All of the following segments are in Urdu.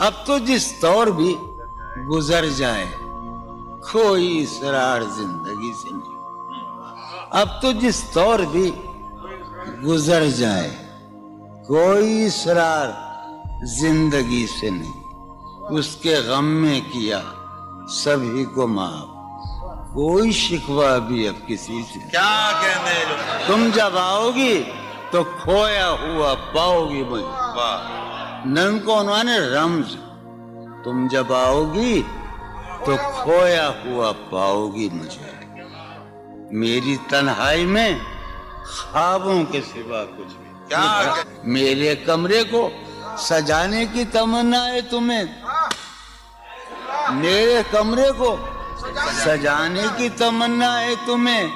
اب تو جس طور بھی گزر جائے کوئی اسرار زندگی سے نہیں. اب تو جس طور بھی گزر جائے کوئی اسرار زندگی سے نہیں. اس کے غم میں کیا سبھی کو معاف, کوئی شکوہ بھی اب کسی سے. کیا کہنے لوگ. تم جب آؤ گی تو کھویا ہوا پاؤ گی مجھے. واہ. نن کو عنوان ہے رمز. تم جب آؤ گی تو کھویا ہوا پاؤ گی مجھے. میری تنہائی میں خوابوں کے سوا کچھ بھی. کیا میرے کمرے کو سجانے کی تمنا ہے تمہیں. میرے کمرے کو سجانے کی تمنا ہے تمہیں.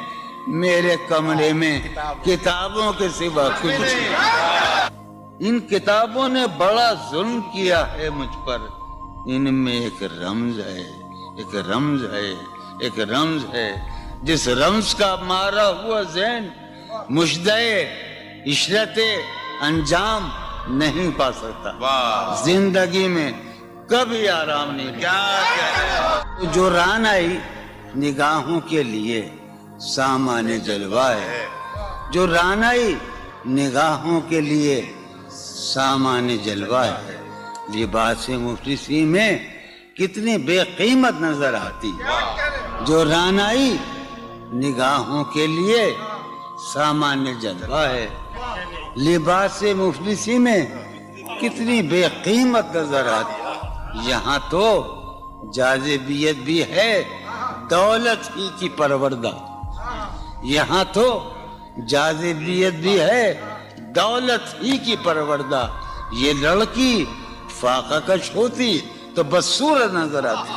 میرے کمرے میں کتابوں کے سوا کچھ نہیں. ان کتابوں نے بڑا ظلم کیا ہے مجھ پر. ان میں ایک رمز ہے, ایک رمز ہے, ایک رمز ہے. جس رمز کا مارا ہوا ذہن مشدہ عشرت انجام نہیں پا سکتا. واہ. زندگی میں کبھی آرام نہیں. کیا کہنے. جو رانائی نگاہوں کے لیے سامان جلوہ ہے. جو رانائی نگاہوں کے لیے سامان جلوہ ہے. لباس مفلسی میں کتنی بے قیمت نظر آتی ہے. جو رانائی نگاہوں کے لیے سامان جلوہ ہے. لباس مفلسی میں کتنی بے قیمت نظر آتی ہے. یہاں تو جاذبیت بھی ہے دولت ہی کی پروردہ. یہاں تو جاذبیت بھی ہے دولت ہی کی پروردہ. یہ لڑکی فاقہ کش ہوتی تو بدصورت نظر آتی.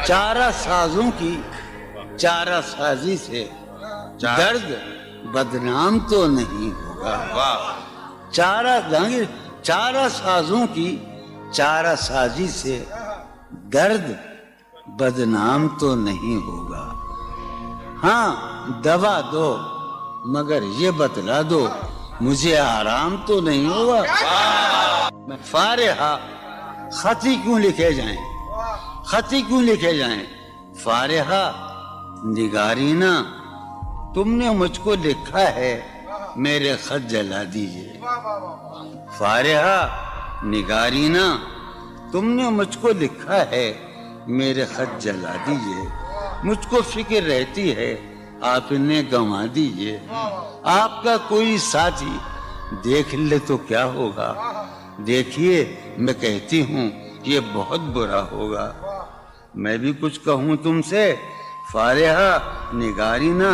چارہ سازوں کی چارہ سازی سے درد بدنام تو نہیں ہوگا. واہ. چارہ سازوں کی چارہ سازی سے درد بدنام تو نہیں ہوگا. ہاں دوا دو مگر یہ بتلا دو مجھے آرام تو نہیں ہوگا. فارحہ خطی کیوں لکھے جائیں, خطی کیوں لکھے جائیں. فارحہ نگارینا تم نے مجھ کو لکھا ہے میرے خط جلا دیجئے. فارحہ نگارینا تم نے مجھ کو لکھا ہے میرے خط جلا دیجئے. مجھ کو فکر رہتی ہے آپ انہیں گنوا دیجئے. آپ کا کوئی ساتھی دیکھ لے تو کیا ہوگا. دیکھیے میں کہتی ہوں یہ بہت برا ہوگا. میں بھی کچھ کہوں تم سے. فارحہ نگارینا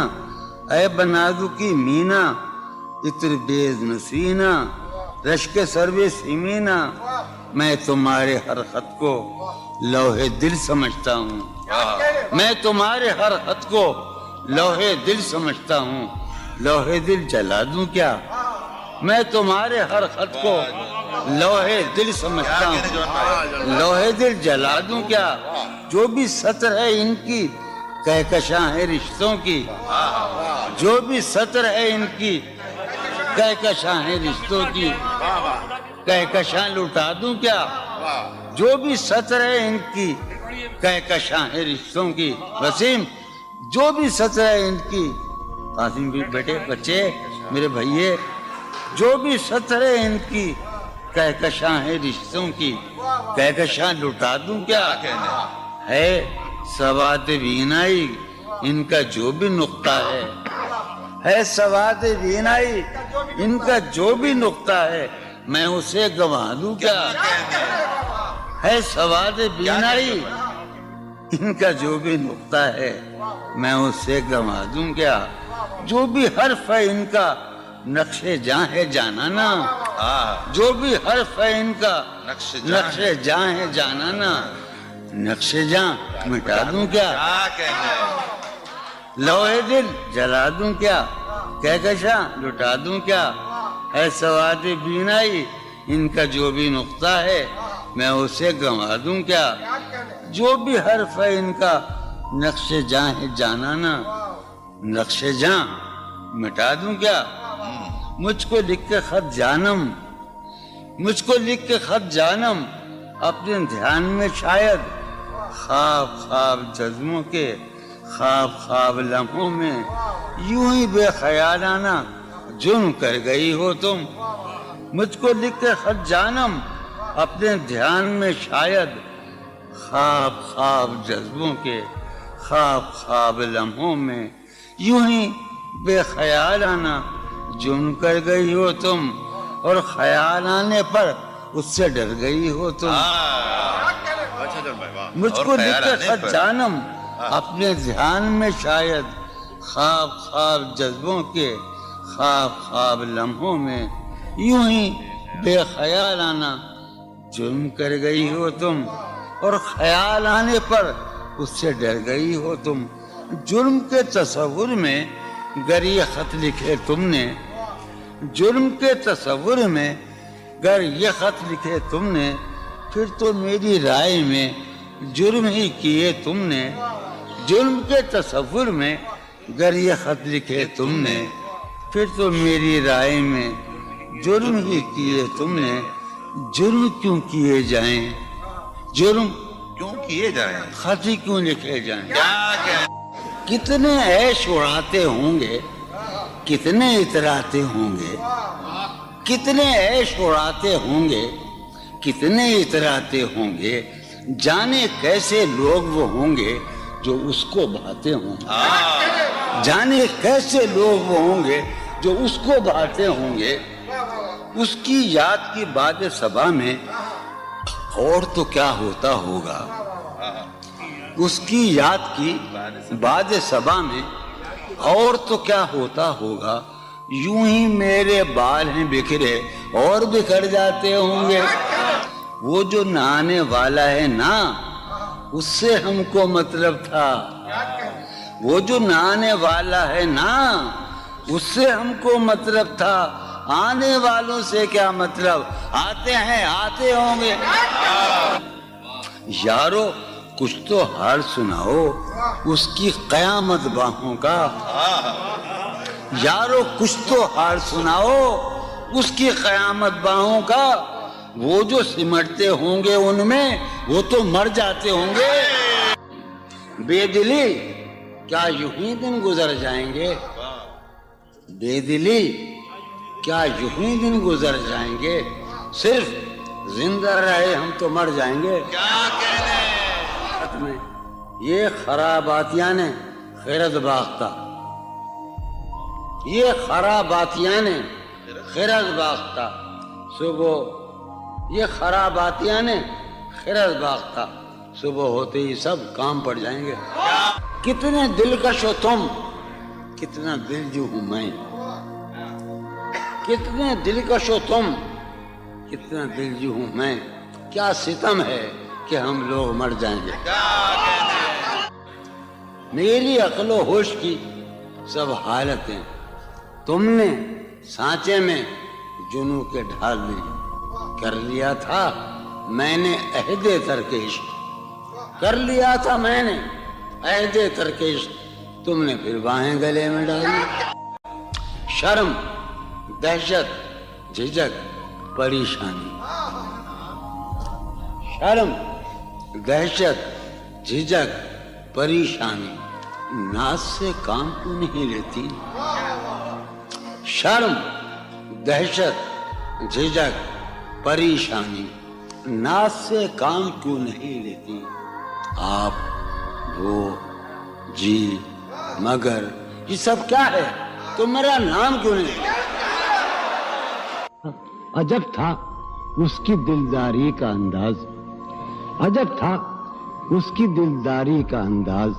اے بنادو کی مینا اتر بیز نسینا رشک سروے سیمینا. میں تمہارے ہر خط کو لوہے دل سمجھتا ہوں. میں تمہارے ہر خط کو لوہے دل سمجھتا ہوں. لوہے دل جلا دوں کیا. میں تمہارے ہر خط کو لوہے دل سمجھتا ہوں. لوہے دل جلا دوں کیا. جو بھی سطر ہے ان کی کہکشاں ہے رشتوں کی. جو بھی سطر ہے ان کی کہکشاں ہے رشتوں کی. کہکشاں لٹا دوں کیا. جو بھی سطر ہے ان کی کہکشاں ہے رشتوں کی. وسیم جو بھی سطر ہے ان کی. قاسم بھی بیٹے بچے میرے بھائیے جو بھی سطر ہے ان کی کہکشاں ہے رشتوں کی. کہکشاں لٹا دوں کیا. ہے سواد بینائی ان کا جو بھی نقطہ ہے سواد بینائی ان کا جو بھی نقطہ ہے میں اسے گنوا دوں کیا. ہے سواد بینائی ان کا جو بھی نقطہ ہے میں اسے گنوا دوں کیا. جو بھی حرف ہے ان کا نقش جاں ہے جانانا. جو بھی حرف ہے ان کا نقش جاں ہے جانانا. نقش جاں مٹا دوں کیا. لوہے دل جلا دوں کیا. کہکشاں لٹا دوں کیا. ہے سواد بینائی ان کا جو بھی نقطہ ہے میں اسے گنوا دوں کیا. جو بھی حرف ہے ان کا نقش جاں ہے جانانا. نقش جاں مٹا دوں کیا. مجھ کو لکھ کے خط جانم مجھ کو لکھ کے خط جانم اپنے دھیان میں شاید خواب خواب جذبوں کے خواب خواب لمحوں میں یوں ہی بے خیالانہ جرم کر گئی ہو تم. مجھ کو لکھ کے خط جانم اپنے دھیان میں شاید خواب خواب جذبوں کے خواب خواب لمحوں میں یوں ہی بے خیالانہ جرم کر گئی ہو تم, اور خیال آنے پر اس سے ڈر گئی ہو تم. مجھ کو لکھ کے خط جانم اپنے دھیان میں شاید خواب خواب جذبوں کے خواب خواب لمحوں میں یوں ہی بے خیالانہ جرم کر گئی ہو تم, اور خیال آنے پر اس سے ڈر گئی ہو تم. جرم کے تصور میں گر یہ خط لکھے تم نے, جرم کے تصور میں گر یہ خط لکھے تم نے, پھر تو میری رائے میں جرم ہی کیے تم نے. جرم کے تصور میں گر یہ خط لکھے تم نے, پھر تو میری رائے میں جرم ہی کیے تم نے. جرم کیوں کیے جائیں, جرم کیوں کیے جائیں, خط ہی کیوں لکھے جائیں. کیا کتنے عیش اڑاتے ہوں گے, کتنے اتراتے ہوں گے, کتنے عیش اڑاتے ہوں گے, کتنے اتراتے ہوں گے, جانے کیسے لوگ وہ ہوں گے جو اس کو بھاتے ہوں گے. جانے کیسے لوگ وہ ہوں گے جو اس کو بھاتے ہوں گے. اس کی یاد کی باد صبا میں اور تو کیا ہوتا ہوگا, اس کی یاد کی باد صبا میں اور تو کیا ہوتا ہوگا. یوں ہی میرے بال ہیں بکھرے اور بکھر جاتے ہوں گے. وہ جو نہانے والا ہے نا, اس سے ہم کو مطلب تھا. وہ جو نہانے والا ہے نا, اس سے ہم کو مطلب تھا. آنے والوں سے کیا مطلب, آتے ہیں آتے ہوں گے. یارو کچھ تو حال سناؤ اس کی قیامت باہوں کا. یارو کچھ تو حال سناؤ اس کی قیامت باہوں کا. وہ جو سمٹتے ہوں گے ان میں وہ تو مر جاتے ہوں گے. بے دلی کیا یوں ہی دن گزر جائیں گے, بے دلی کیا یوں ہی دن گزر جائیں گے. صرف زندہ رہے ہم تو مر جائیں گے. میں یہ خراباتیاں نے خیرت باختہ, یہ خراباتیاں نے خیرت باختہ. صبح یہ خراباتیاں نے خیرت باختہ, صبح ہوتے ہی سب کام پڑ جائیں گے. کتنے دلکش ہو تم, کتنا دلجو ہوں میں. کتنے دلکش ہو تم, کتنا دلجو ہوں میں. کیا ستم ہے کہ ہم لوگ مر جائیں گے. میری عقل و ہوش کی سب حالتیں تم نے سانچے میں جنوں کے ڈھال دی. کر لیا تھا میں نے عہد ترک عشق, کر لیا تھا میں نے عہد ترک عشق, تم نے پھر باہیں گلے میں ڈالی. شرم دہشت جھجک پریشانی, شرم دہشت جھجک پریشانی, ناز سے کام کیوں نہیں لیتی. شرم دہشت جھجک پریشانی, ناز سے کام کیوں نہیں لیتی. آپ وہ جی مگر یہ سب کیا ہے, تم میرا نام کیوں نہیں. عجب تھا اس کی دلداری کا انداز, عجب تھا اس کی دلداری کا انداز.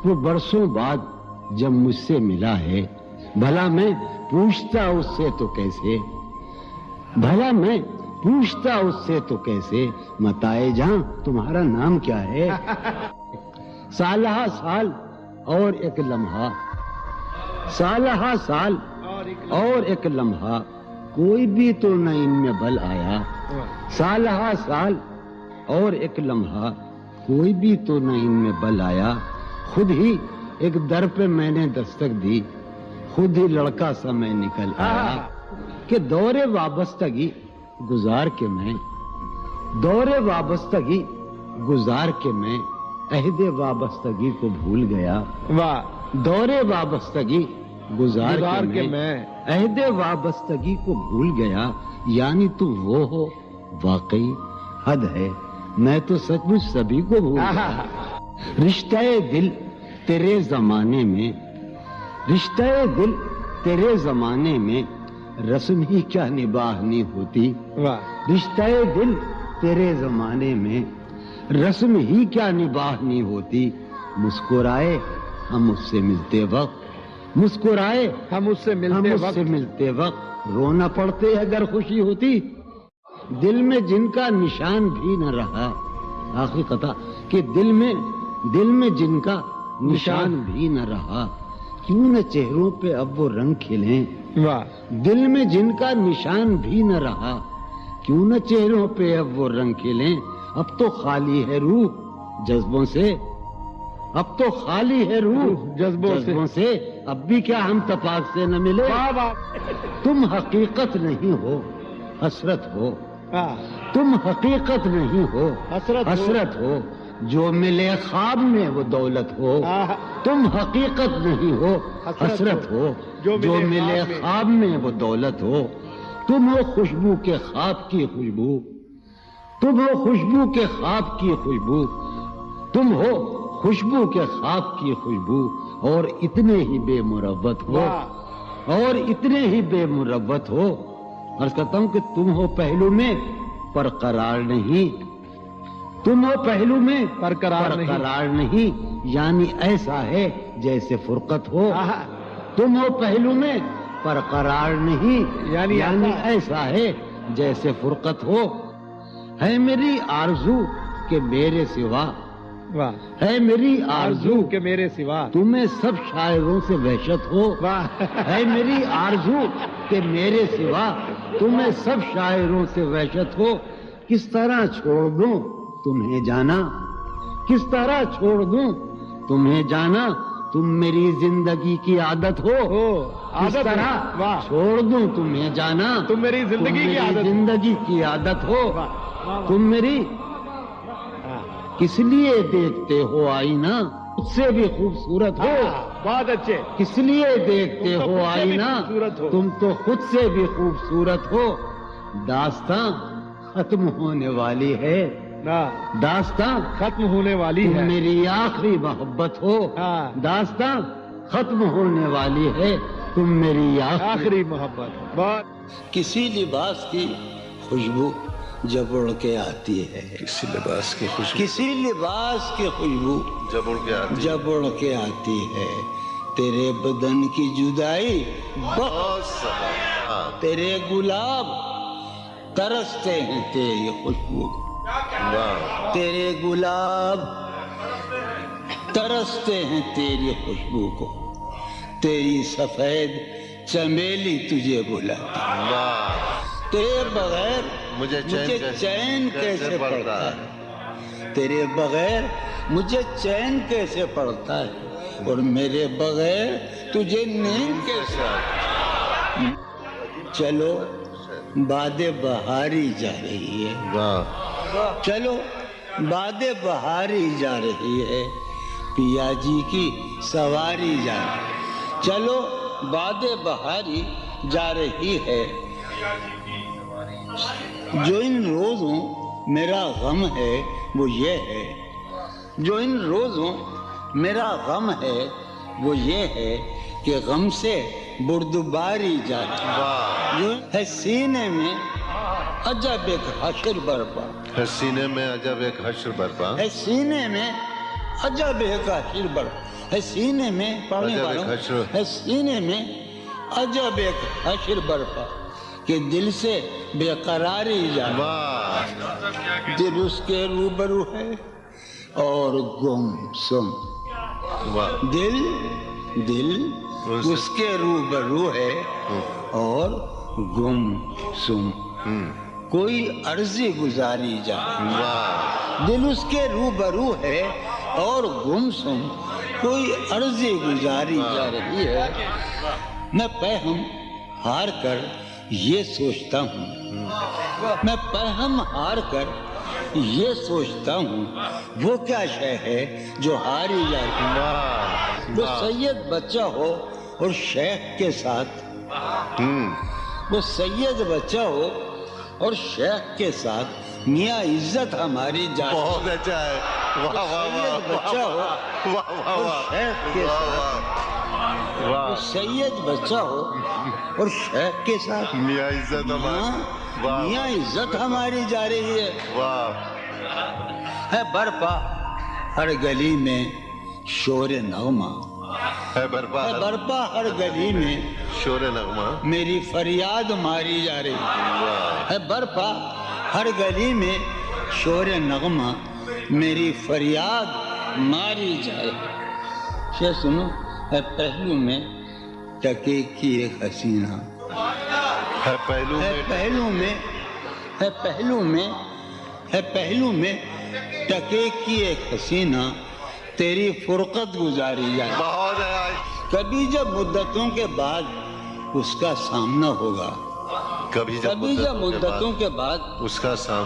وہ برسوں بعد جب مجھ سے ملا ہے, بھلا میں پوچھتا اس سے تو کیسے, بھلا میں پوچھتا اس سے تو کیسے, متائے جہاں تمہارا نام کیا ہے. سالہ سال اور ایک لمحہ, سالہ سال اور ایک لمحہ, کوئی بھی تو نہ ان میں بل آیا. سالہ سال اور ایک لمحہ, کوئی بھی تو نہ ان میں بل آیا. خود ہی ایک در پہ میں نے دستک دی, خود ہی لڑکا سا میں نکل آیا. کہ دور وابستگی گزار کے میں دور وابستگی گزار کے میں عہد وابستگی کو بھول گیا. واہ. دور وابستگی گزار کے میں میں عہد وابستگی کو بھول گیا. یعنی تو وہ ہو واقعی حد ہے، میں تو سچ مچ سبھی کو بھول گیا. رشتہ دل تیرے زمانے میں، رشتہ دل تیرے زمانے میں رسم ہی کیا نباہنی ہوتی. واہ. رشتہ دل تیرے زمانے میں رسم ہی کیا نباہنی ہوتی. مسکرائے ہم اس سے ملتے وقت، مسکرائے ہم اس سے ہم ملتے اس سے وقت ملتے وقت رونا پڑتے اگر خوشی ہوتی. دل میں جن کا نشان بھی نہ رہا، آخری قطع کہ دل میں جن کا نشان بھی نہ رہا، کیوں نہ چہروں پہ اب وہ رنگ کھلیں. واہ. دل میں جن کا نشان بھی نہ رہا، کیوں نہ چہروں پہ اب وہ رنگ کھلیں. اب تو خالی ہے روح جذبوں سے، اب تو خالی ہے روح جذبوں سے. سے. اب بھی کیا ہم تپاک سے نہ ملے. واہ واہ. تم حقیقت نہیں ہو حسرت ہو، واہ. تم حقیقت نہیں ہو حسرت ہو. جو ملے خواب میں وہ دولت ہو. آہ. تم حقیقت نہیں ہو حسرت ہو. جو ملے خواب میں وہ دولت ہو. تم ہو خوشبو کے خواب کی خوشبو، تم ہو خوشبو کے خواب کی خوشبو، تم ہو خوشبو کے خواب کی خوشبو. اور اتنے ہی بے مروت ہو، واہ. اور اتنے ہی بے مروت ہو. عرض کرتا ہوں کہ تم ہو پہلو میں پر قرار نہیں، تم ہو پہلو میں برقرار نہیں. قرار نہیں. یعنی ایسا ہے جیسے فرقت ہو. آہ. تم ہو پہلو میں پر قرار نہیں، یعنی ایسا ہے جیسے فرقت ہو. ہے میری آرزو کہ میرے سوا، واہ. ہے میری آرزو کہ میرے سوا. تمہیں سب شاعروں سے وحشت ہو. واہ. ہے میری آرزو کہ میرے سوا تمہیں سب شاعروں سے وحشت ہو. کس طرح چھوڑ دوں تمہیں جانا، کس طرح چھوڑ دوں تمہیں جانا. تم میری زندگی کی عادت ہو. کس عادت طرح ہے. واہ. چھوڑ دوں تمہیں جانا. تم میری زندگی کی عادت. زندگی کی عادت ہو. واہ. واہ. تم میری ہاں. کس لیے دیکھتے ہو آئینہ خود سے بھی خوبصورت ہو. بہت اچھے. کس لیے دیکھتے تم تو ہو خود سے بھی آئینہ خوبصورت ہو. تم تو خود سے بھی خوبصورت ہو. داستاں ختم ہونے والی ہے، داستاں ختم ہونے والی تم ہے. میری آخری محبت ہو. ہاں. داستاں ختم ہونے والی ہے، تم میری آخری محبت. بہت. کسی لباس کی خوشبو جب اڑ کے آتی ہے، کسی لباس کی خوشبو کسی لباس کی خوشبو جب اڑ کے آتی جب اڑ کے آتی ہے. تیرے بدن کی جدائی بہت سبا. ہاں. تیرے گلاب ترستے ہیں تیری خوشبو کو. واہ. تیرے گلاب ترستے ہیں تیری خوشبو کو. تیری سفید چمیلی تجھے بلاتی. واہ. تیرے بغیر مجھے چین کیسے پڑتا ہے. تیرے بغیر مجھے چین کیسے پڑتا ہے، اور میرے بغیر تجھے نیند کیسے آتی ہے. چلو باد بہاری جا رہی ہے. واہ. چلو باد بہاری جا رہی ہے، پیا جی کی سواری جا رہی ہے. چلو باد بہاری جا رہی ہے. جو ان روزوں میرا غم ہے وہ یہ ہے، جو ان روزوں میرا غم ہے وہ یہ ہے کہ غم سے بردباری جا رہی ہے. واہ. جو ہے سینے میں عجب ایک حشر برپا، ہے سینے میں عجب ایک حشر برپا. ہے سینے میں عجب ایک حشر برپا. ہے سینے میں پڑھنے عجب والوں ایک حشر. ہے سینے میں عجب ایک حشر برپا کہ دل سے بے قراری جا. واہ. دل اس کے روبرو ہے اور گم سم. واہ. دل اس کے روبرو ہے اور گم سم. کوئی عرضی گزاری جا. واہ. دل اس کے روبرو ہے اور گم سم، کوئی عرضی گزاری جا رہی ہے. میں پہم ہار کر یہ سوچتا ہوں، میں پہم ہار کر یہ سوچتا ہوں وہ کیا شے ہے جو ہاری جاتی ہے. واہ وہ سید بچہ ہو اور شیخ کے ساتھ، وہ سید بچہ ہو اور شیخ کے ساتھ میاں عزت ہماری جاتی ہے. بہت اچھا ہے. واہ واہ واہ سید بچہ ہو واہ واہ اور واہ شیخ کے ساتھ، وہ واہ. سید بچہ ہو اور شیخ کے ساتھ میاں عزت ہماری. واہ میاں عزت ہماری جا رہی ہے. واہ. ہے برپا ہر گلی میں شور نغمہ، ہے برپا ہے برپا ہر گلی میں شور نغمہ. میری فریاد ماری جا رہی ہے. واہ. ہے برپا ہر گلی میں شور نغمہ میری فریاد ماری جائے. یہ سنو، ہے پہلو میں ٹکے کی ایک حسینہ، ہے پہلو ہے میں پہلو میں، ہے پہلو میں، ہے پہلو میں ٹکے کی ایک حسینہ تیری فرقت گزاری جائے. بہت ہے. کبھی جب مدتوں کے بعد اس کا سامنا ہوگا، کبھی کبھی جب مدتوں کے بعد، اس کا سام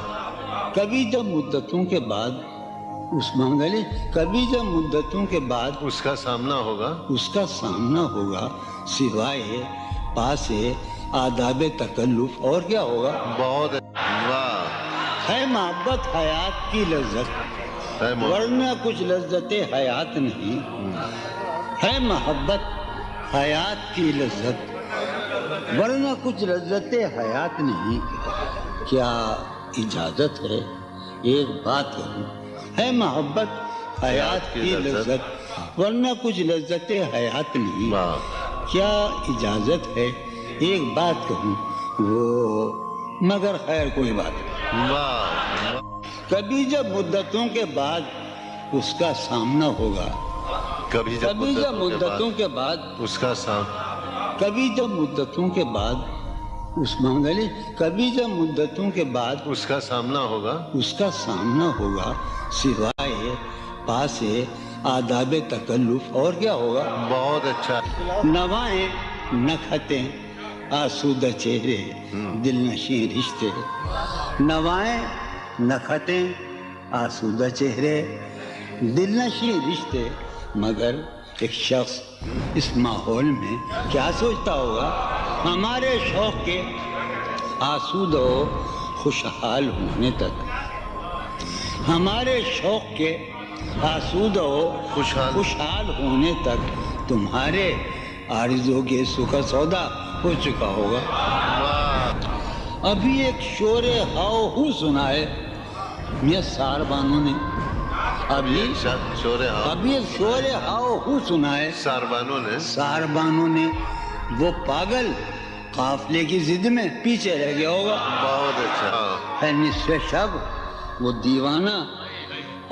کبھی جب مدتوں کے بعد اس منگلی، کبھی جب مدتوں کے بعد اس کا سامنا ہوگا. اس کا سامنا ہوگا، سوائے پاس آداب تکلف اور کیا ہوگا. بہت ہے. واہ. ہے محبت حیات کی لذت، ہے ورنہ کچھ لذت حیات نہیں. ہے محبت حیات کی لذت ورنہ کچھ لذت حیات نہیں. کیا اجازت ہے ایک بات کہوں؟ ہے محبت حیات کی لذت ورنہ کچھ لذت حیات نہیں. واہ. کیا اجازت ہے ایک بات کہوں؟ وہ مگر خیر کوئی بات نہیں. واہ. کبھی جب مدتوں کے بعد اس کا سامنا ہوگا، کبھی جب کبھی جب مدتوں کے بعد، اس کا سام کبھی جب مدتوں کے بعد اس منگلی، کبھی جب مدتوں کے بعد اس کا سامنا ہوگا. اس کا سامنا ہوگا، سوائے پاس آداب تکلف اور کیا ہوگا. بہت اچھا. نوائیں نکھتیں آسودہ چہرے دل نشیں رشتے. نوائیں نکھتیں آسودہ چہرے دل نشیں رشتے. مگر ایک شخص اس ماحول میں کیا سوچتا ہوگا؟ ہمارے شوق کے آسودہ و خوشحال ہونے تک، ہمارے شوق کے آسودہ و خوشحال ہونے تک تمہارے آرزو کے سکھ سودا ہو چکا ہوگا. ابھی ایک شور ہاؤ ہو سنا ہے میاں ساربانوں نے، ابھی ایک شور ہاؤ ہو سنا ہے ساربانوں نے. وہ پاگل قافلے کی ضد میں پیچھے رہ گیا ہوگا. بہت اچھا. ہے نصف شب وہ دیوانہ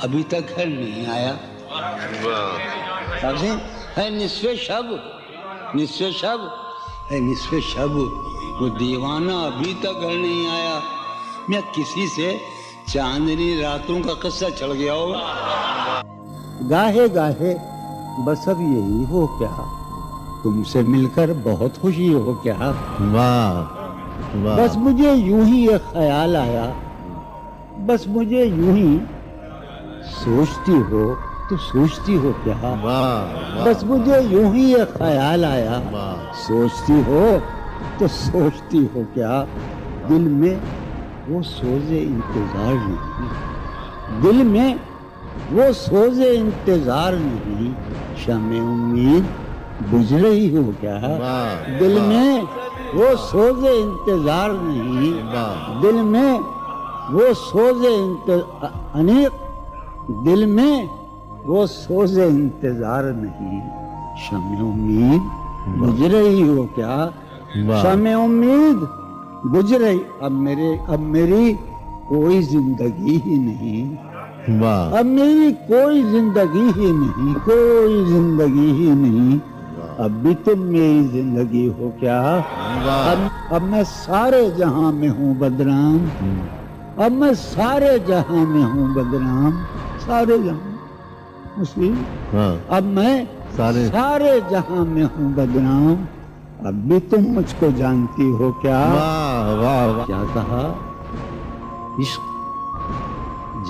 ابھی تک گھر نہیں آیا. واہ. ہے نصف شب، نصف شب، ہے نصف شب وہ دیوانہ ابھی تک گھر نہیں آیا. میں کسی سے چاندنی راتوں کا قصہ چڑھ گیا ہوگا. گاہے گاہے بس اب یہی ہو کیا، تم سے مل کر بہت خوشی ہو کیا. واہ. بس مجھے یوں ہی ایک خیال آیا، بس مجھے یوں ہی سوچتی ہو تو سوچتی ہو کیا. بس مجھے یوں ہی ایک خیال آیا، سوچتی ہو تو سوچتی ہو کیا. دل میں وہ سوز انتظار نہیں، دل میں وہ سوز انتظار نہیں. شمع امید بجھ رہی ہو کیا. دل میں وہ سوز انتظار نہیں، دل میں وہ سوز انیق، دل میں وہ سوز انتظار نہیں. شمع امید بجھ رہی ہو کیا. شمع امید بجھ رہی. اب میری کوئی زندگی ہی نہیں، اب میری کوئی زندگی ہی نہیں، کوئی زندگی ہی نہیں. اب بھی تم میری زندگی ہو کیا. اب میں سارے جہاں میں ہوں بدنام، اب میں سارے جہاں میں ہوں بدنام. سارے جہاں مسلم، اب میں سارے جہاں میں ہوں بدنام. اب بھی تم مجھ کو جانتی ہو کیا. کیا کہا؟ عشق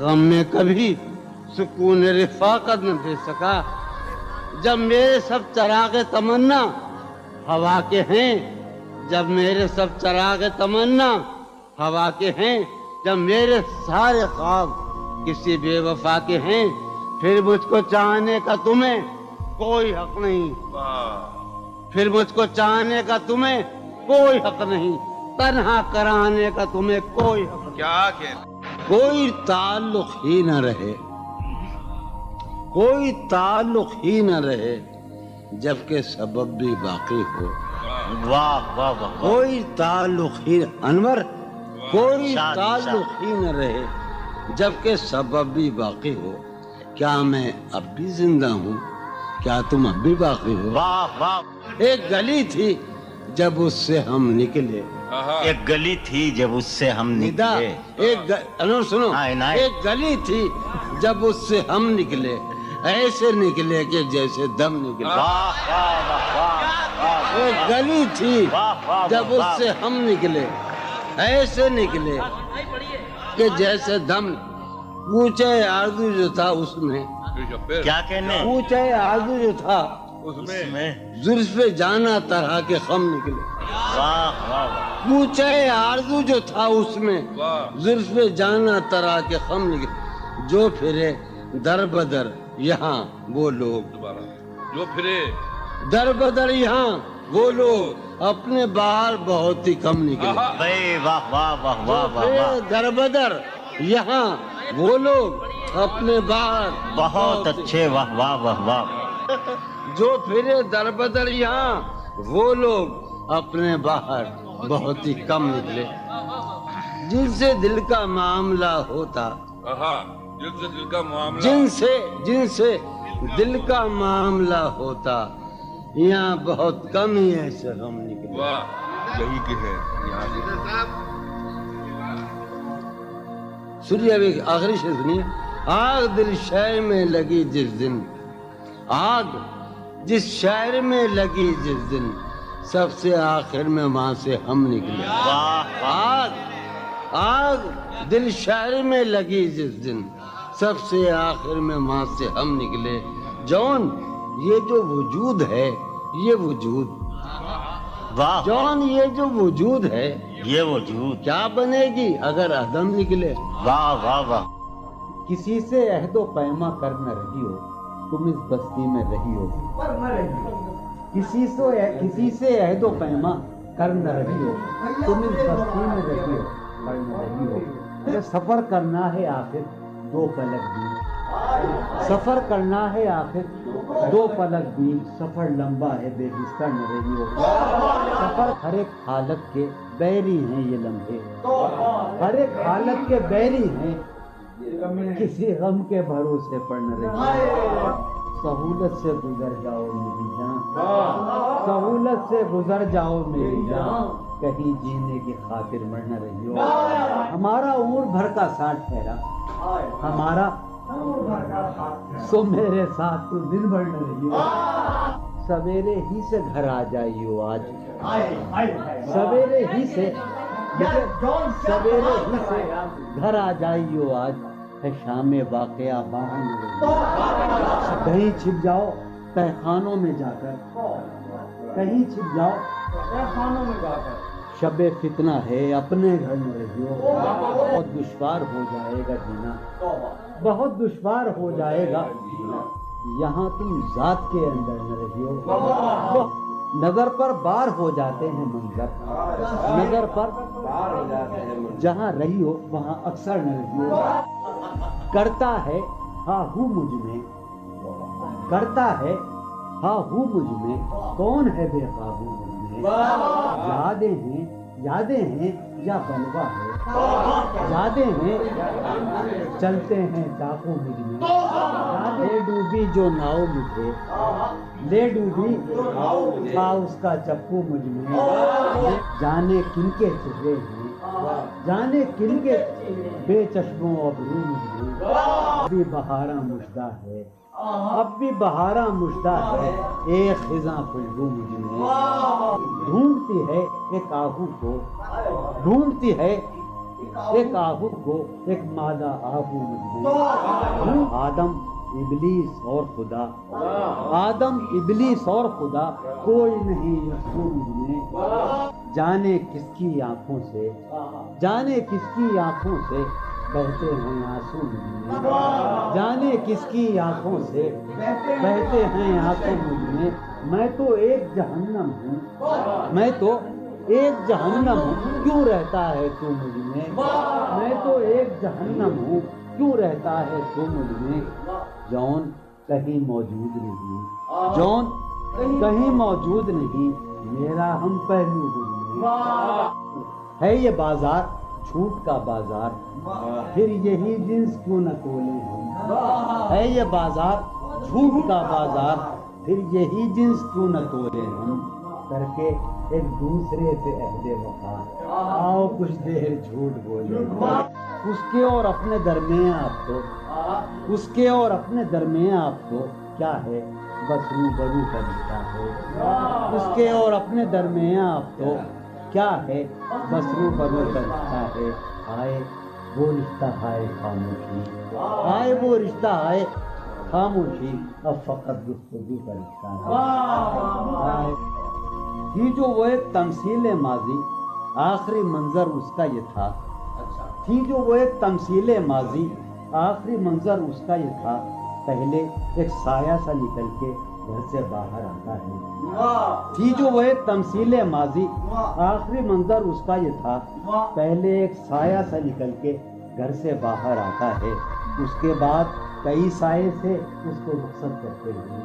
غم میں کبھی سکون رفاقت نہ دے سکا. جب میرے سب چراغ تمنا ہوا کے ہیں, جب میرے سب چراغ تمنا ہوا کے ہیں, جب میرے سارے خواب کسی بے وفا کے ہیں, پھر مجھ کو چاہنے کا تمہیں کوئی حق نہیں. پھر مجھ کو چاہنے کا تمہیں کوئی حق نہیں, تنہا کرانے کا تمہیں کوئی حق نہیں. کیا کہ کوئی تعلق ہی نہ رہے, کوئی تعلق ہی نہ رہے, جبکہ سبب بھی باقی ہو. واہ واہ واہ. کوئی تعلق ہی انور, کوئی شاد، تعلق ہی نہ رہے, جبکہ سبب بھی باقی ہو. کیا میں اب بھی زندہ ہوں, کیا تم اب بھی باقی ہو. واہ واہ. ایک گلی تھی جب اس سے ہم نکلے, ایک گلی تھی جب اس سے ہم ندا نکلے. انور سنو, ہاں، عنایت. ایک گلی تھی جب اس سے ہم نکلے, ایسے نکلے کہ جیسے دم نکلے. واہ واہ واہ واہ. ایک گلی تھی واہ واہ جب اس سے ہم نکلے, ایسے نکلے کہ جیسے دم. پوچھے آرزو جو تھا اس میں, کیا کہنے پوچھے آرزو جو تھا اس اس میں میں. زلف جانا طرح کے خم نکلے. واہ واہ واہ. پوچھے آرزو جو تھا اس میں, زلف جانا طرح کے خم نکلے. جو پھرے در بدر یہاں وہ لوگ, جو پھرے در بدر یہاں وہ لوگ, اپنے باہر بہت ہی کم نکلے. بھائی واہ واہ واہ واہ واہ پھرے واہ. در بدر یہاں وہ لوگ, اپنے باہر بہت اچھے. واہ واہ واہ واہ. جو پھرے در بدر یہاں وہ لوگ, اپنے باہر بہت ہی کم نکلے. جن سے دل کا معاملہ ہوتا, جن سے دل کا معاملہ, جن سے دل کا معاملہ ہوتا, یہاں بہت کم ہی ایسے غم نکلے. واہ یہی کہ ہے یہاں سے. سنیے ابھی آخری شعر سنیے. آگ دل شہر میں لگی جس دن, آگ جس شہر میں لگی جس دن, سب سے آخر میں وہاں سے ہم نکلے. واہ. آگ دل شہر میں لگی جس دن, سب سے آخر میں وہاں سے ہم نکلے. جون یہ جو وجود ہے, یہ وجود, واہ. جون یہ جو وجود ہے, یہ وجود کیا بنے گی اگر عدم نکلے. واہ واہ واہ. کسی سے عہد و پیما کر نہ رہی ہو, تم اس بستی میں رہی ہو. کسی سے عہد و پیما کر نہ رہی ہو, تم اس بستی میں رہی ہو, کر نہ رہی ہو. یہ سفر کرنا ہے آخر دو پلک بھی, سفر کرنا ہے آخر دو پلک بھی, سفر لمبا ہے بے بستر نہ رہی ہو. سفر ہر ایک حالت کے بیری ہیں یہ لمحے, ہر ایک حالت کے بیری ہیں, کسی غم کے بھروسے پر نہ رہی ہو. سہولت سے گزر جاؤ میری جان, سہولت سے گزر جاؤ میری جان, کہیں جینے کی خاطر مر نہ رہی ہو. ہمارا عمر بھر کا ساتھ ٹھہرا, ہمارا سو میرے ساتھ تو دن بھر نہ رہی ہو. سویرے ہی سے گھر آ جائیو آج, سویرے ہی سے گھر آ جائیو آج, ہے شام واقعہ باہر نہ رہی ہو. کہیں چھپ جاؤ تہخانوں میں جا کر, کہیں چھپ جاؤ تہخانوں میں جا کر, شب فتنہ ہے اپنے گھر میں رہی ہو. بہت دشوار ہو جائے گا جینا, بہت دشوار ہو جائے گا یہاں تم ذات کے اندر نہ رہی ہو. نظر پر بار ہو جاتے ہیں منظر, نظر پر جہاں رہی ہو وہاں اکثر نہ رہی ہو. کرتا ہے ہاں ہوں مجھ میں, کرتا ہے ہاں ہوں مجھ میں, کون ہے بے قابو مجھ میں. یادیں ہیں یا بلوا ہے, یادیں ہیں چلتے ہیں ڈاکو مجھ میں. لے ڈوبی جو ناؤ مجھے, لے ڈوبی تھا اس کا چپو مجھ میں. جانے کن کے چہرے ہیں, جانے کن کے بے چشموں ابرو مجھ میں. ابھی بہارا مژدہ ہے, اب بھی بہارا مژدہ ہے, ایک خزاں خوشبو مجھ میں. ڈھونڈتی ہے ایک آہو کو, ڈھونڈتی ہے ایک آہو کو ایک مادہ آہو مجھ میں آدم ابلیس اور خدا آدم ابلیس اور خدا کوئی نہیں یسوع مجھ میں جانے کس کی آنکھوں سے جانے کس کی آنکھوں سے بہتے ہیں آنسو مجھ میں جانے کس کی آنکھوں سے بہتے ہیں آنسو مجھ میں تو ایک جہنم ہوں میں تو ایک جہنم ہوں کیوں رہتا ہے تو مجھ میں تو ایک جہنم ہوں کیوں رہتا ہے تو مجھ میں جون کہیں موجود نہیں جون کہیں موجود نہیں میرا ہم پہلو مجھ میں ہے یہ بازار جھوٹ کا بازار پھر یہی جنس کیوں نہ تولے ہم ہے یہ بازار جھوٹ کا بازار پھر یہی جنس کیوں نہ تولے ہم کر کے ایک دوسرے سے عہد وفا آؤ کچھ دیر جھوٹ بولے اس کے اور اپنے درمیان آپ تو اس کے اور اپنے درمیان آپ تو کیا ہے بس روبرو کا رشتہ ہے اس کے اور اپنے درمیان آپ تو کیا ہے بس روبرو کا رشتہ ہے آئے وہ رشتہ ہے خاموشی آئے وہ رشتہ ہے خاموشی اب فقط گفتگو کا رشتہ ہے یہ جو وہ ایک تمثیل ماضی آخری منظر اس کا یہ تھا تھی جو وہ ایک تمثیل ماضی آخری منظر اس کا یہ تھا پہلے ایک سایہ سا نکل کے گھر سے باہر آتا ہے تھی جو وہ ایک تمثیل ماضی آخری منظر اس کا یہ تھا پہلے ایک سایہ سا نکل کے گھر سے باہر آتا ہے اس کے بعد کئی سائے سے اس کو رخصت کرتے ہیں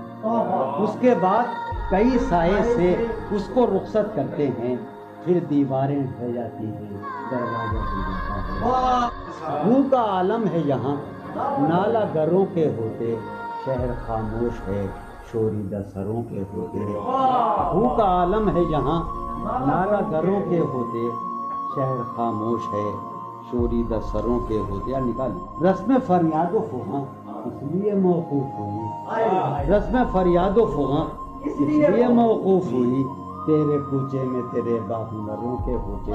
اس کے بعد کئی سائے سے اس کو رخصت کرتے ہیں پھر دیواریں ڈھہ جاتی ہیں دروازہ کھل جاتا ہے روح کا عالم ہے یہاں نالا گروں کے ہوتے شہر خاموش ہے شوریدہ سروں کے ہوتے روح کا عالم ہے یہاں نالا گروں کے ہوتے شہر خاموش ہے شوریدہ سروں کے ہوتے نکال رسم فریاد و فغاں اس لیے موقوف ہوئی رسم فریاد و فغاں اس لیے موقوف ہوئی تیرے کوچے میں تیرے باہنروں کے ہوتے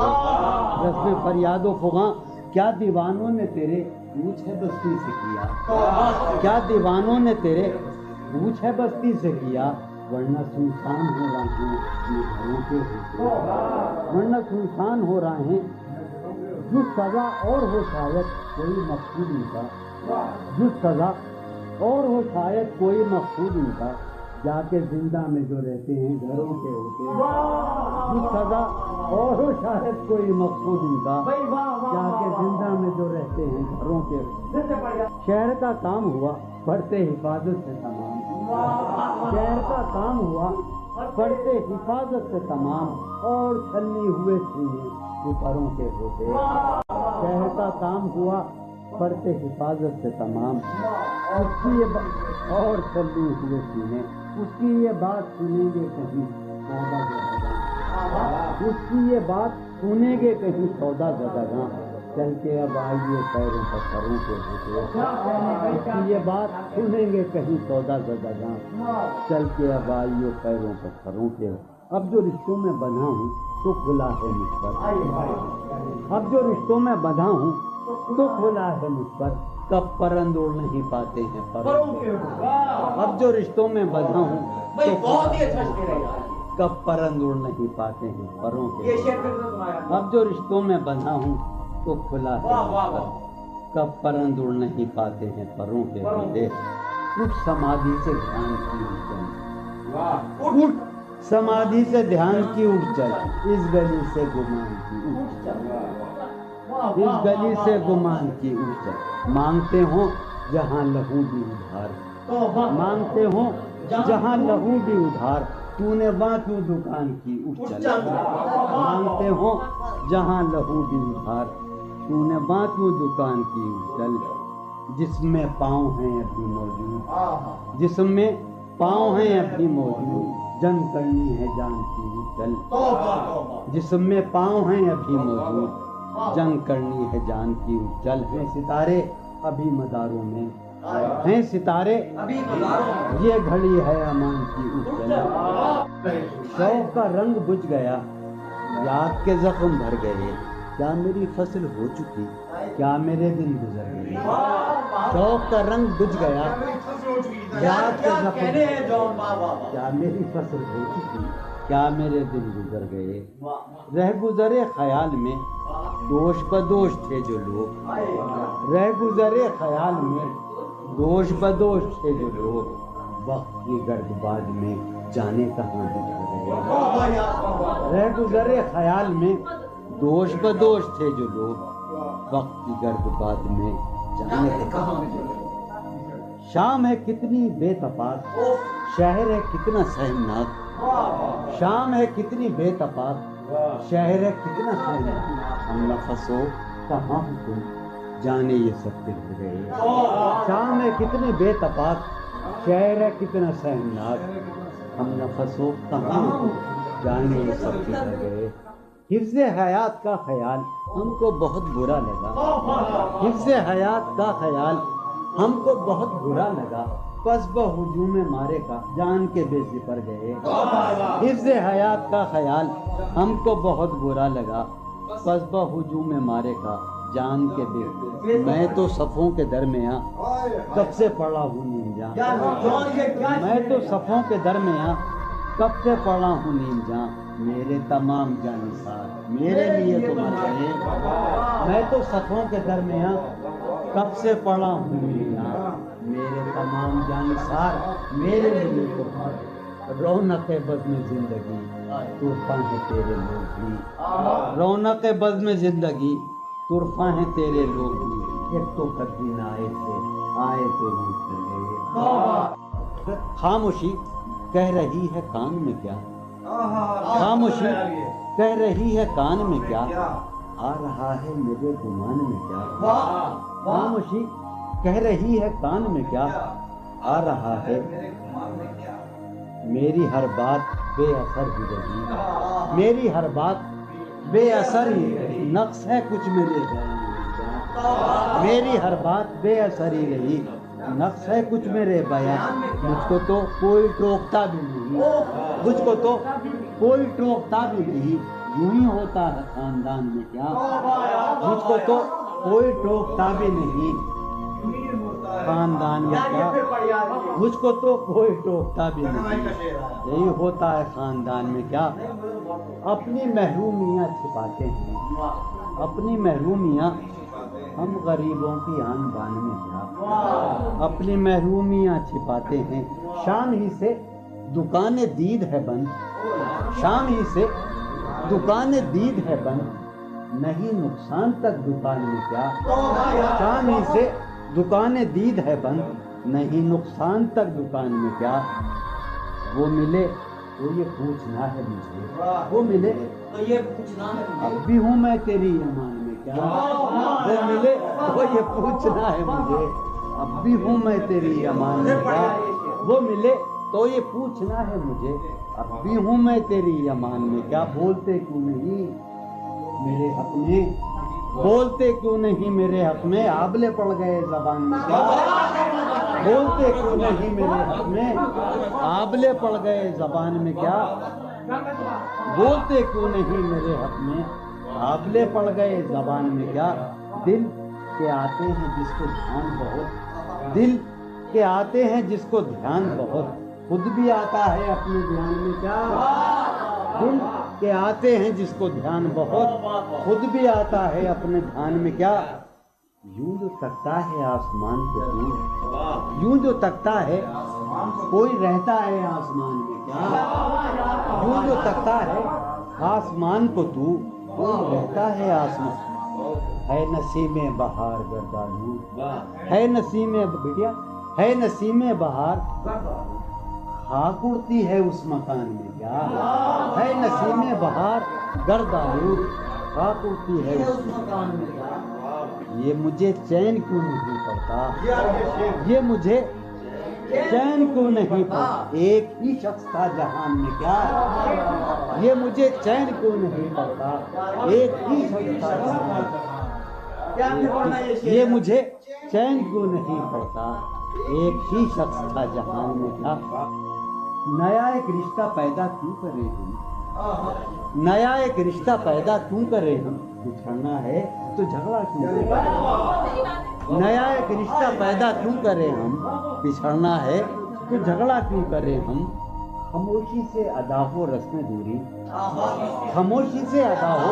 رسم فریاد و فغاں کیا دیوانوں نے تیرے پوچھ ہے بستی سے کیا کیا دیوانوں نے تیرے پوچھ ہے بستی سے کیا ورنہ سنسان ہو رہے ہیں گھروں کے ہوتے ورنہ سنسان ہو رہے ہیں جو سزا اور ہو شاید کوئی مقصود ان کا جو سزا اور ہو شاید کوئی مقصود ان کا جا کے زندہ میں جو رہتے ہیں گھروں کے ہوتے جو سزا اور ہو شاید کوئی مقصود ان کا جا کے زندہ میں جو رہتے ہیں گھروں کے شہر کا کام ہوا پڑھتے حفاظت سے تمام شہر کا کام ہوا پڑھتے حفاظت سے تمام اور چھلنی ہوئے سینے اوپروں کے ہوتے شہر کا کام ہوا پڑھتے حفاظت سے تمام اس کی یہ اور چھلنی ہوئے سینے اس کی یہ بات سنیں گے کہیں سودا زدگاں اس کی یہ بات سنیں گے کہیں سودا زدگاں چل کے اب آئیے پیروں پر سروں کے ہوتے اس کی یہ بات سنیں گے کہیں سودا زدگاں چل کے اب آئیے پیروں پر سروں کے اب جو رشتوں میں بندھا ہوں تو کھلا ہے مجھ پر اب جو رشتوں میں بندھا ہوں تو کھلا ہے مجھ پر کب پرند اڑ نہیں پاتے ہیں پروں کے اب جو رشتوں میں بندھا ہوں تو کب پرند اڑ نہیں پاتے ہیں پروں کے اب جو رشتوں میں بندھا ہوں تو کھلا ہے مجھ پر کب پرند اڑ نہیں پاتے ہیں پروں کے ہوتے اٹھ سمادھی سے دھیان کی اٹھ چل اٹھ سمادھی سے دھیان کی اٹھ چل اس گلی سے گمان کی اٹھ چل اس گلی سے گمان کی اٹھ چل مانگتے ہوں جہاں لہو بھی ادھار مانگتے ہوں جہاں لہو بھی ادھار تو نے وہاں کیوں دکان کی اٹھ چل مانگتے ہوں جہاں لہو بھی ادھار تو نے وہاں کیوں دکان کی اٹھ چل جس میں پاؤں ہیں ابھی موجود جس میں پاؤں ہیں ابھی موجود جنگ کرنی ہے جان کی اٹھ چل جس میں پاؤں ہیں ابھی موجود جنگ کرنی ہے جان کی اٹھ چل ہیں ستارے ابھی مداروں میں ہیں ستارے یہ گھڑی ہے امان کی اٹھ چل شوق کا رنگ بجھ گیا یاد کے زخم بھر گئے کیا میری فصل ہو چکی، کیا میرے دن گزر گئے، شوق کا رنگ بجھ گیا، یاد کے زخم، کیا میری فصل ہو چکی، کیا میرے دن گزر گئے، رہ گزرے خیال میں دوش بدوش تھے جو لوگ، رہ گزرے خیال میں دوش بدوش تھے جو لوگ، وقت کی گرد باد میں جانے کہاں بچھڑ گئے، رہ گزرے خیال میں دوش بدوش تھے جو لوگ، وقت کی گرد باد میں جانے کہاں بچھڑ گئے، شام ہے کتنی بے تفاق، شہر ہے کتنا سہمناک، شام ہے کتنی بے تفاق، شہر ہے کتنا سہمناک، ہم نفس ہو کہاں ہو تم جانے یہ سب بگڑ گئے، شام ہے کتنی بے تفاق، شہر ہے کتنا سہمناک، ہم نفس ہو کہاں ہو تم جانے یہ سب بگڑ گئے، حفظ حیات کا خیال ہم کو بہت برا لگا، حفظ حیات کا خیال ہم کو بہت برا لگا، پس بہجوم مارے کا جان کے بے سپر گئے، حفظ حیات کا خیال ہم کو بہت برا لگا، پس بہجوم مارے کا جان کے بے، میں تو صفوں کے درمیاں کب سے پڑا ہوں نیم جاں، میں تو صفوں کے درمیاں کب سے پڑا ہوں نیم جاں، میرے تمام جانثار میرے لیے تو مر گئے، میں تو صفوں کے درمیاں کب سے پڑا ہوں نیم جاں، میرے تمام جانثار میرے لیے تو مر گئے، رونق بزم زندگی طرفہ ہے تیرے لوگ بھی، رونق بزم زندگی طرفہ ہیں تیرے لوگ بھی، ایک تو کدی نہ آئے تھے آئے تو روٹ چلے، خاموشی کہہ رہی ہے کان میں کیا، خاموشی کہہ رہی ہے کان میں کیا، آ رہا ہے میرے گمان میں کیا، خاموشی کہہ رہی ہے کان میں کیا، آ رہا ہے میری ہر بات بے اثر ہی رہی، میری ہر بات بے اثر ہی رہی، نقص ہے کچھ میرے بیان میں کیا، میری ہر بات بے اثر ہی رہی، نقص ہے کچھ میرے بیان، مجھ کو تو کوئی ٹوکتا بھی نہیں، مجھ کو تو کوئی ٹوکتا بھی نہیں، یوں ہی ہوتا ہے خاندان میں کیا، مجھ کو تو کوئی ٹوکتا بھی نہیں خاندان میں کیا، مجھ کو تو کوئی ٹوکتا بھی نہیں، یہی ہوتا ہے خاندان میں کیا، اپنی محرومیاں چھپاتے ہیں، اپنی محرومیاں ہم غریبوں کی آن بان میں کیا، اپنی محرومیاں چھپاتے ہیں، شام ہی سے دکان دید ہے بند، شام ہی سے دکان دید ہے بند، نہیں نقصان تک دکان میں کیا، شام ہی سے دکان دید ہے بند، نہیں نقصان تک دکان میں کیا، وہ ملے تو یہ پوچھنا ہے مجھے، وہ ملے تو یہ پوچھنا ہے مجھے، اب بھی ہوں میں تیری امان میں کیا، وہ ملے تو یہ پوچھنا ہے مجھے، اب بھی ہوں میں تیری امان میں کیا، وہ ملے تو یہ پوچھنا ہے مجھے، اب بھی ہوں میں تیری امان میں کیا، بولتے کیوں نہیں میرے حق میں، بولتے کیوں نہیں میرے حق میں، آبلے پڑ گئے زبان میں کیا، بولتے کیوں نہیں میرے حق میں، آبلے پڑ گئے زبان میں کیا، بولتے کیوں نہیں میرے حق میں، آبلے پڑ گئے زبان میں کیا، دل کے آتے ہیں جس کو دھیان بہت، دل کے آتے ہیں جس کو دھیان بہت، خود بھی آتا ہے اپنے دھیان میں کیا، دل کے آتے ہیں جس کو دھیان بہت، خود بھی آتا ہے اپنے دھیان میں کیا، یوں جو تکتا ہے آسمان کو تو، یوں جو تکتا ہے کوئی رہتا ہے آسمان میں کیا، یوں جو تکتا ہے آسمان کو تو کوئی رہتا ہے آسمان، ہے نسیم بہار گردالو، ہے نسیم بیٹیا، ہے نسیم بہار خاک اڑتی ہے اس مکان میں کیا، ہے نسیم بہار گرد آلود خاک اڑتی ہے اس مکان میں کیا، یہ مجھے چین کیوں نہیں پڑتا، یہ مجھے چین کیوں نہیں پڑتا، ایک ہی شخص تھا جہان میں کیا، یہ مجھے چین کیوں نہیں پڑتا، ایک ہی شخص تھا جہان میں، یہ مجھے چین کیوں نہیں پڑتا، ایک ہی شخص تھا جہان میں کیا، نیا ایک رشتہ پیدا کیوں کرے ہم، نیا ایک رشتہ پیدا کیوں کرے ہم، بچھڑنا ہے تو جھگڑا کیوں کریں؟ نیا ایک رشتہ پیدا کیوں کریں ہم؟ بچھڑنا ہے تو جھگڑا کیوں کریں ہم؟ خاموشی سے ادا ہو رسم دوری، خاموشی سے ادا ہو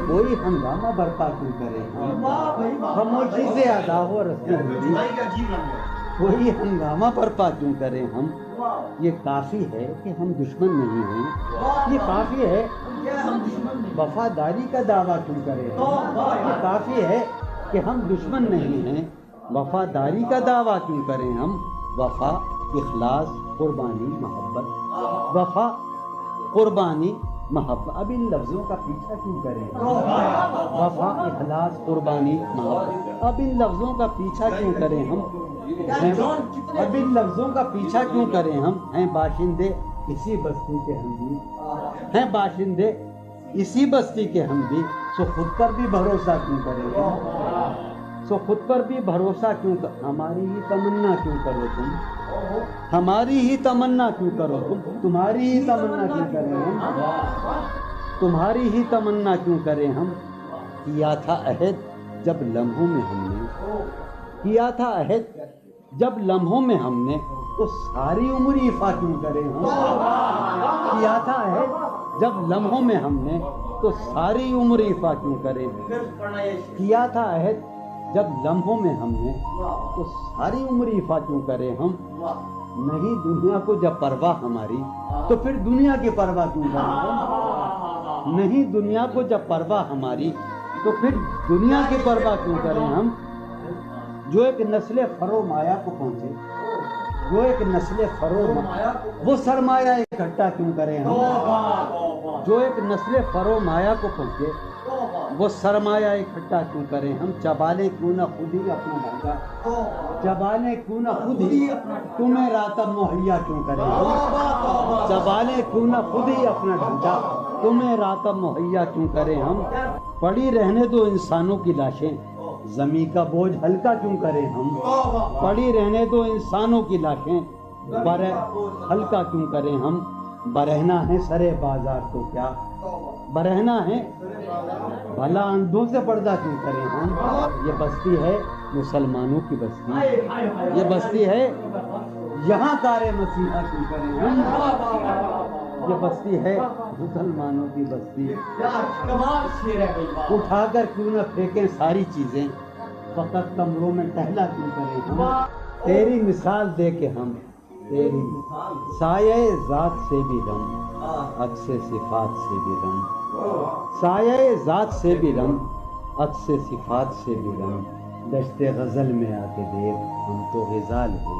کوئی ہنگامہ برپا کیوں کریں ہم؟ خاموشی سے ادا ہو رسم دوری، کوئی ہنگامہ برپا کیوں کریں ہم؟ یہ کافی ہے کہ ہم دشمن نہیں ہیں، یہ کافی ہے وفاداری کا دعویٰ کیوں کریں ہم؟ یہ کافی ہے کہ ہم دشمن نہیں ہیں، وفاداری کا دعویٰ کیوں کریں ہم؟ وفا، اخلاص، قربانی، محبت، وفا، قربانی، محبت، اب ان لفظوں کا پیچھا کیوں کریں ہم؟ وفا، اخلاص، قربانی، محبت، اب ان لفظوں کا پیچھا کیوں کریں ہم؟ اب ان لفظوں کا پیچھا کیوں کریں ہم؟ ہیں باشندے اسی بستی کے ہم بھی، ہیں باشندے اسی بستی کے ہم بھی، سو خود پر بھی بھروسہ کیوں کریں ہم؟ سو خود پر بھی بھروسہ کیوں ہماری ہی تمنا کیوں کرو تم، ہماری ہی تمنا کیوں کرو تم، تمہاری ہی تمنا کیوں کریں ہم، تمہاری ہی تمنا کیوں کریں ہم؟ کیا تھا عہد جب لمحوں میں ہم نے، کیا تھا عہد جب لمحوں میں ہم نے، تو ساری عمر ایفا کیوں کریں ہم؟ کیا تھا عہد جب لمحوں میں ہم نے، تو ساری عمر ایفا کیوں کریں؟ کیا تھا عہد جب لمحوں میں ہم نے، تو ساری عمر ایفا کیوں کریں ہم؟ نہیں دنیا کو جب پرواہ ہماری، تو پھر دنیا کی پرواہ کیوں کریں ہم؟ نہیں دنیا کو جب پرواہ ہماری، تو پھر دنیا کی پرواہ کیوں کریں ہم؟ جو ایک نسل فرو مایا کو پہنچے، جو ایک نسل فرو وہ سرمایہ اکٹھا کیوں کریں ہم؟ جو ایک نسل فرو مایا کو پہنچے وہ سرمایہ اکٹھا کیوں کریں ہم؟ چبالیں کیوں نہ خود ہی اپنا ڈھانچہ، چبالیں کیوں نہ خود ہی تمہیں راتب مہیا کیوں کریں ہم؟ چبالیں کیوں نہ خود ہی اپنا ڈھانچہ، تمہیں راتب مہیا کیوں کریں ہم؟ پڑی رہنے دو انسانوں کی لاشیں، زمین کا بوجھ ہلکا کیوں کریں ہم؟ پڑی رہنے دو انسانوں کی لاشیں، ہلکا کیوں کریں ہم؟ برہنا ہے سرے بازار تو کیا، برہنا ہے بھلا اندھوں سے پردہ کیوں کریں ہم؟ یہ بستی ہے مسلمانوں کی بستی، یہ بستی ہے یہاں کار مسیحا کیوں کریں ہم؟ یہ بستی ہے مسلمانوں کی بستی، اٹھا کر کیوں نہ پھینکیں ساری چیزیں، فقط کمروں میں ٹہلا کیوں کریں ہم؟ تیری مثال دے کے ہم، تیری سایہ ذات سے بھی رم، عکس صفات سے بھی رم، سایہ ذات سے بھی رم، عکس صفات سے بھی رم، دشت غزل میں آ کے دیکھ ہم تو غزال ہو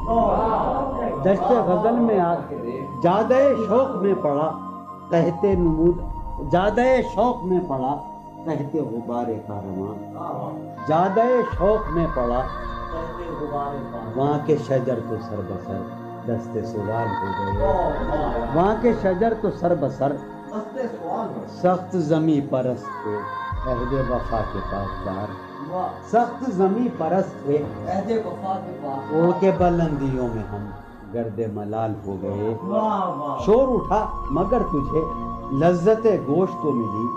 گئے، دشت غزل میں آ کے دیکھ، جادہ شوق میں پڑا کہتے نمود، جادہ شوق میں پڑا کہتے غبار کارواں، جادہ شوق میں پڑا وہاں کے شجر تو سر بسر دست سوال ہو گئے، وہاں کے شجر تو سر بسر سخت زمیں پرست تھے عہد وفا کے پاسدار، سخت زمیں پرست تھے اڑ کے بلندیوں میں ہم گرد ملال ہو گئے، شور اٹھا مگر تجھے لذت گوشت تو ملی،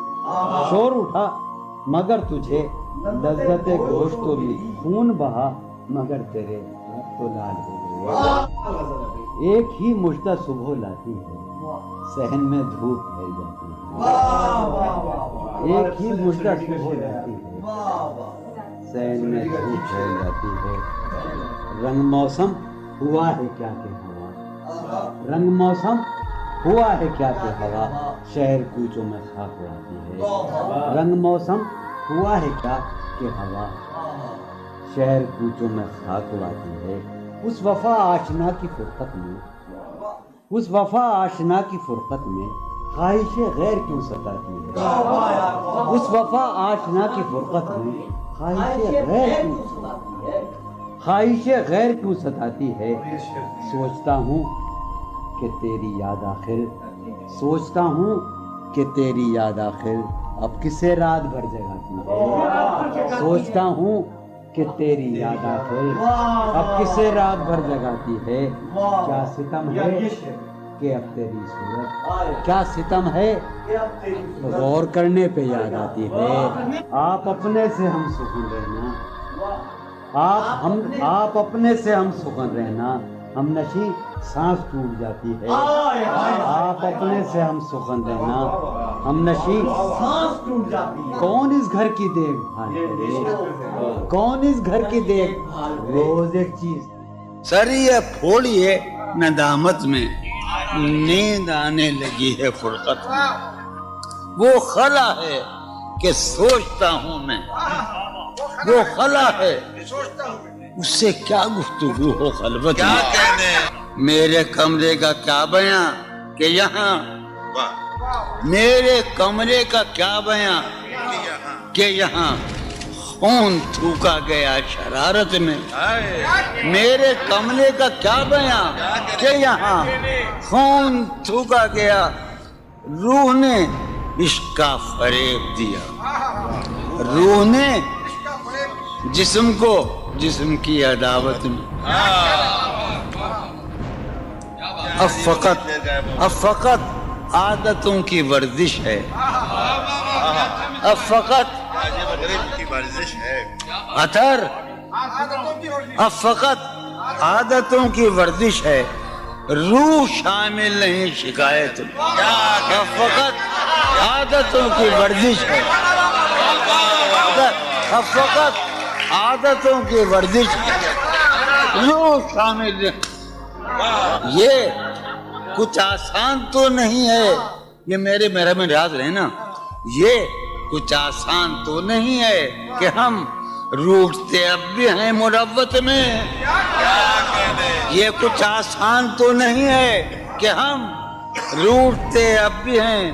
شور اٹھا مگر تجھے لذت گوشت تو ملی، خون بہا مگر تیرے ہاتھ تو لال ہو گئے، ایک ہی مژدہ صبح لاتی ہے صحن میں دھوپ پھیل جاتی ہے، ایک ہی مژدہ صبح لاتی ہے صحن میں دھوپ پھیل جاتی ہے، رنگ موسم ہوا ہے کیا کہ ہوا، رنگ موسم ہوا ہے کیا کہ ہوا شہر کوچوں میں خاک اڑاتی ہے، رنگ موسم ہوا ہے کیا کہ ہوا شہر کوچوں میں خاک اڑاتی ہے، اس وفا آشنا کی فرقت میں، اس وفا آشنا کی فرقت میں خواہش غیر کیوں ستاتی ہے، اس وفا آشنا کی فرقت میں خواہش غیر کیوں ستاتی ہے، سوچتا ہوں کہ تیری یاد آخر، سوچتا ہوں کہ تیری یاد آخر اب کسے رات بھر جگاتی ہے، سوچتا ہوں کہ تیری یاد آخر اب کسے رات بھر جگاتی ہے، کیا ستم ہے کہ اب تیری صورت کیا ستم ہے غور کرنے پہ یاد آتی ہے. آپ اپنے سے ہم سکون رہنا, آپ اپنے سے ہم سکون رہنا, ہم نشی سانس ٹوٹ جاتی ہے. آپ اپنے سے ہم سخن رہنا, ہم نشی سانس ٹوٹ جاتی ہے. کون اس گھر کی دیکھ بھال کرے, کون اس گھر کی دیکھ بھال, روز ایک چیز. سر یہ پھوڑیے ندامت میں, نیند آنے لگی ہے فرقت میں. وہ خلا ہے کہ سوچتا ہوں میں, وہ خلا ہے اس سے کیا گفتگو ہو خلوت کیا میں. کہنے میرے کمرے کا کیا بیاں کہ یہاں, میرے کمرے کا کیا بیاں کہ یہاں خون تھوکا گیا شرارت میں. میرے کمرے کا کیا بیاں کہ یہاں خون تھوکا گیا, روح نے عشق کا فریب دیا, روح نے جسم کو جسم کی عداوت میں. اب فقط عادتوں کی ورزش ہے, اب فقط کی ورزش ہے. اثر, اب فقط عادتوں کی ورزش ہے, روح شامل نہیں شکایت میں. اب فقط عادتوں کی ورزش ہے, اب فقط عادتوں کی ورزش ہے, روح شامل نہیں. یہ کچھ آسان تو نہیں ہے, یہ میرے میں یاد رہے نا, یہ کچھ آسان تو نہیں ہے کہ ہم روٹتے اب بھی ہیں مروت میں. یہ کچھ آسان تو نہیں ہے کہ ہم روٹتے اب بھی ہیں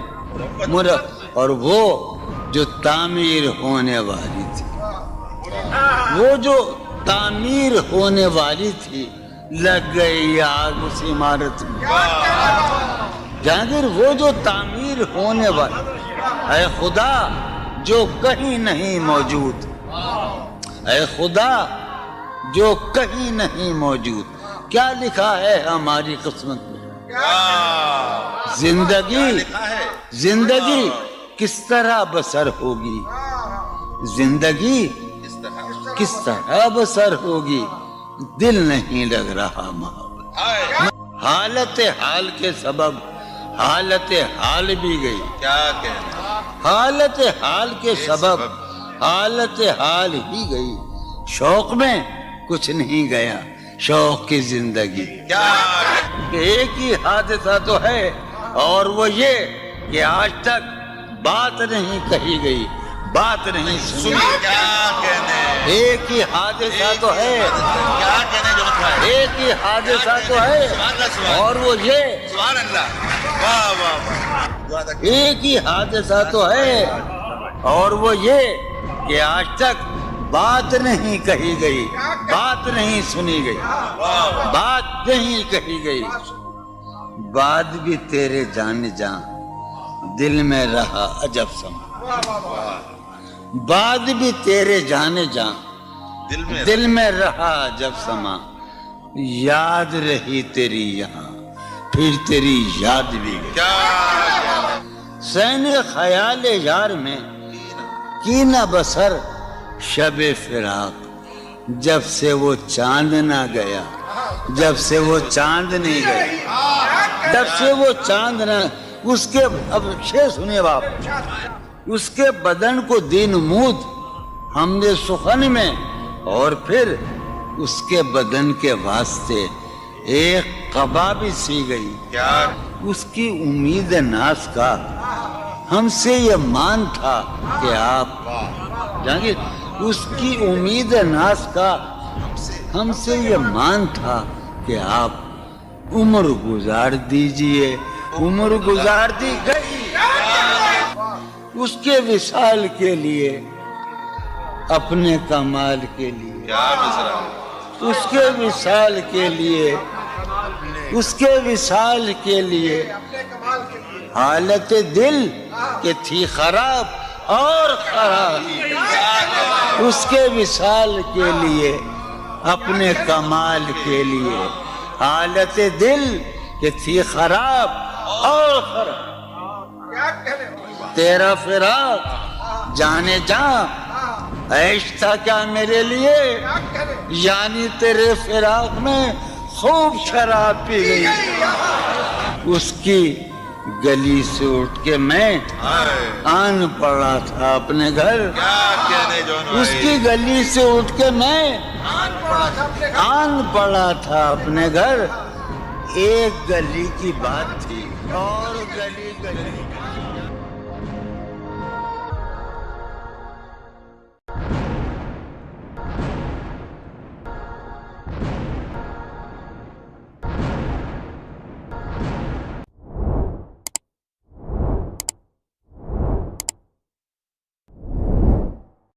مروت. اور وہ جو تعمیر ہونے والی تھی, وہ جو تعمیر ہونے والی تھی, لگ گئی آگ اس عمارت میں. جہانگیر وہ جو تعمیر ہونے والی, اے خدا جو کہیں نہیں موجود, اے خدا جو کہیں نہیں موجود, کیا لکھا ہے ہماری قسمت میں. زندگی کس طرح بسر ہوگی, زندگی کس طرح بسر ہوگی, دل نہیں لگ رہا محبت. حالت حال کے سبب حالت حال بھی گئی, کیا کہنے حالت حال کے سبب حالت حال ہی گئی. شوق میں کچھ نہیں گیا, شوق کی زندگی. ایک ہی حادثہ تو ہے اور وہ یہ کہ آج تک بات نہیں کہی گئی, بات نہیں سنی. کیا کہنے ایک ہی حادثہ تو ہے, کیا کہنے جو ہے. ایک ہی حادثہ تو ہے اور وہ یہ, سبحان اللہ, واہ واہ واہ. ایک ہی حادثہ تو ہے اور وہ یہ کہ آج تک بات نہیں کہی گئی, بات نہیں سنی گئی, بات نہیں کہی گئی. بات بھی تیرے جان جان دل میں رہا عجب سما, بات بھی تیرے جانے جان دل میں رہا عجب سما. یاد رہی تیری یہاں پھر تیری یاد بھی گئی. سین خیال یار میں کی نہ بسر شب فراق, جب سے وہ چاند نہ گیا, جب سے وہ چاند نہیں گیا, جب سے وہ چاند نہ. اس کے اب شعر سنیے باپ, اس کے بدن کو دین مود ہم نے سخن میں, اور پھر اس کے بدن کے واسطے ایک قبا بھی سی گئی. اس کی امید ناز کا ہم سے یہ مان تھا کہ آپ جانگیر, اس کی امید ناز کا ہم سے یہ مان تھا کہ آپ عمر گزار دیجئے. عمر گزار دی گئی اس کے وصال کے لیے, اپنے کمال کے لیے, اس کے وصال کے لیے, اس کے وصال کے لیے. حالت دل کہ تھی خراب اور خراب, اس کے وصال کے لیے, اپنے کمال کے لیے. حالت دل کہ تھی خراب اور خراب. تیرا فراق جانے جا عیش تھا کیا میرے لیے, یعنی تیرے فراق میں خوب شراب پی گئی. اس کی گلی سے اٹھ کے میں آن پڑا تھا اپنے گھر. اس کی گلی سے اٹھ کے میں آن پڑا تھا اپنے گھر. ایک گلی کی بات تھی اور گلی